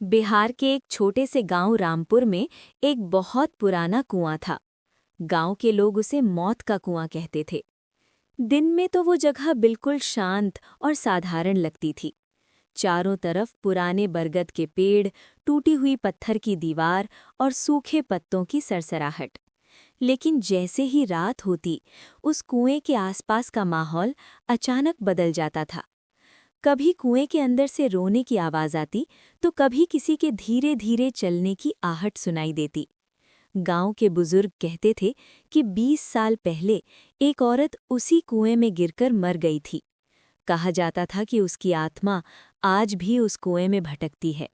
बिहार के एक छोटे से गांव रामपुर में एक बहुत पुराना कुआं था। गांव के लोग उसे मौत का कुआं कहते थे। दिन में तो वो जगह बिल्कुल शांत और साधारण लगती थी। चारों तरफ पुराने बरगद के पेड़, टूटी हुई पत्थर की दीवार और सूखे पत्तों की सरसराहट। लेकिन जैसे ही रात होती, उस कुएं के आसपास का माहौल अचानक बदल जाता था। कभी कुएं के अंदर से रोने की आवाज आती, तो कभी किसी के धीरे धीरे चलने की आहट सुनाई देती। गांव के बुजुर्ग कहते थे कि 20 साल पहले एक औरत उसी कुएं में गिरकर मर गई थी। कहा जाता था कि उसकी आत्मा आज भी उस कुएं में भटकती है।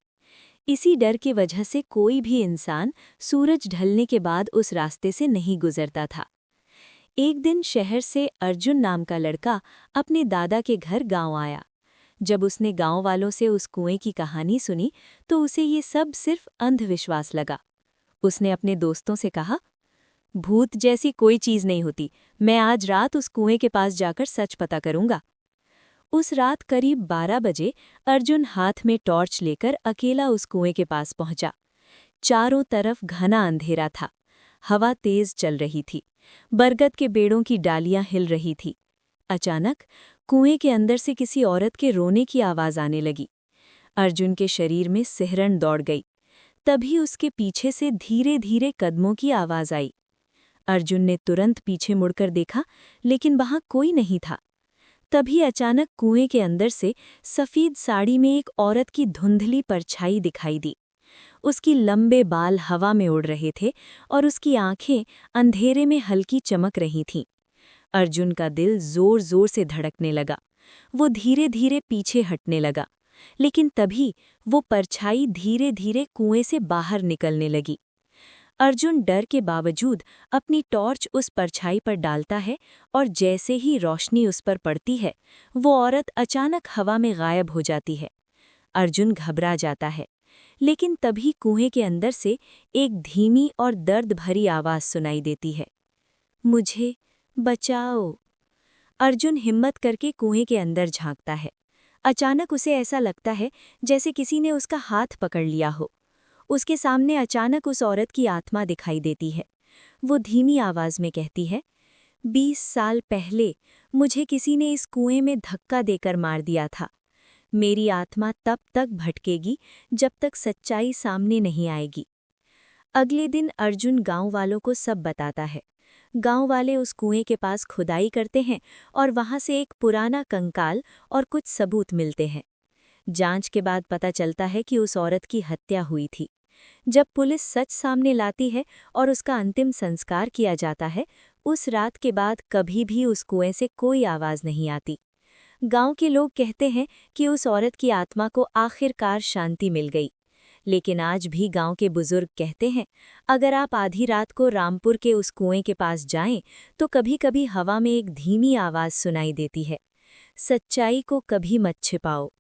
इसी डर की वजह से कोई भी इंसान सूरज ढलने के बाद उस रास्ते से नहीं गुजरता था। एक दिन शहर से अर्जुन नाम का लड़का अपने दादा के घर गांव आया। जब उसने गांव वालों से उस कुएं की कहानी सुनी, तो उसे ये सब सिर्फ अंधविश्वास लगा। उसने अपने दोस्तों से कहा, भूत जैसी कोई चीज नहीं होती, मैं आज रात उस कुएं के पास जाकर सच पता करूंगा। उस रात करीब 12 बजे अर्जुन हाथ में टॉर्च लेकर अकेला उस कुएं के पास पहुंचा। चारों तरफ घना अंधेरा था। हवा तेज चल रही थी। बरगद के पेड़ों की डालियां हिल रही थी। अचानक कुएं के अंदर से किसी औरत के रोने की आवाज आने लगी। अर्जुन के शरीर में सिहरन दौड़ गई। तभी उसके पीछे से धीरे धीरे कदमों की आवाज आई। अर्जुन ने तुरंत पीछे मुड़कर देखा, लेकिन वहां कोई नहीं था। तभी अचानक कुएं के अंदर से सफेद साड़ी में एक औरत की धुंधली परछाई दिखाई दी। उसकी लंबे बाल हवा में उड़ रहे थे और उसकी आंखें अंधेरे में हल्की चमक रही थीं। अर्जुन का दिल जोर जोर से धड़कने लगा। वो धीरे धीरे पीछे हटने लगा, लेकिन तभी वो परछाई धीरे धीरे कुएं से बाहर निकलने लगी। अर्जुन डर के बावजूद अपनी टॉर्च उस परछाई पर डालता है और जैसे ही रोशनी उस पर पड़ती है, वो औरत अचानक हवा में गायब हो जाती है। अर्जुन घबरा जाता है, लेकिन तभी कुएं के अंदर से एक धीमी और दर्द भरी आवाज सुनाई देती है, मुझे बचाओ। अर्जुन हिम्मत करके कुएं के अंदर झांकता है। अचानक उसे ऐसा लगता है जैसे किसी ने उसका हाथ पकड़ लिया हो। उसके सामने अचानक उस औरत की आत्मा दिखाई देती है। वो धीमी आवाज में कहती है, 20 साल पहले मुझे किसी ने इस कुएं में धक्का देकर मार दिया था। मेरी आत्मा तब तक भटकेगी जब तक सच्चाई सामने नहीं आएगी। अगले दिन अर्जुन गांव वालों को सब बताता है। गांव वाले उस कुएं के पास खुदाई करते हैं और वहां से एक पुराना कंकाल और कुछ सबूत मिलते हैं। जांच के बाद पता चलता है कि उस औरत की हत्या हुई थी। जब पुलिस सच सामने लाती है और उसका अंतिम संस्कार किया जाता है, उस रात के बाद कभी भी उस कुएं से कोई आवाज नहीं आती। गांव के लोग कहते हैं कि उस औरत की आत्मा को आखिरकार शांति मिल गई। लेकिन आज भी गांव के बुजुर्ग कहते हैं, अगर आप आधी रात को रामपुर के उस कुएं के पास जाएं, तो कभी-कभी हवा में एक धीमी आवाज सुनाई देती है, सच्चाई को कभी मत छिपाओ।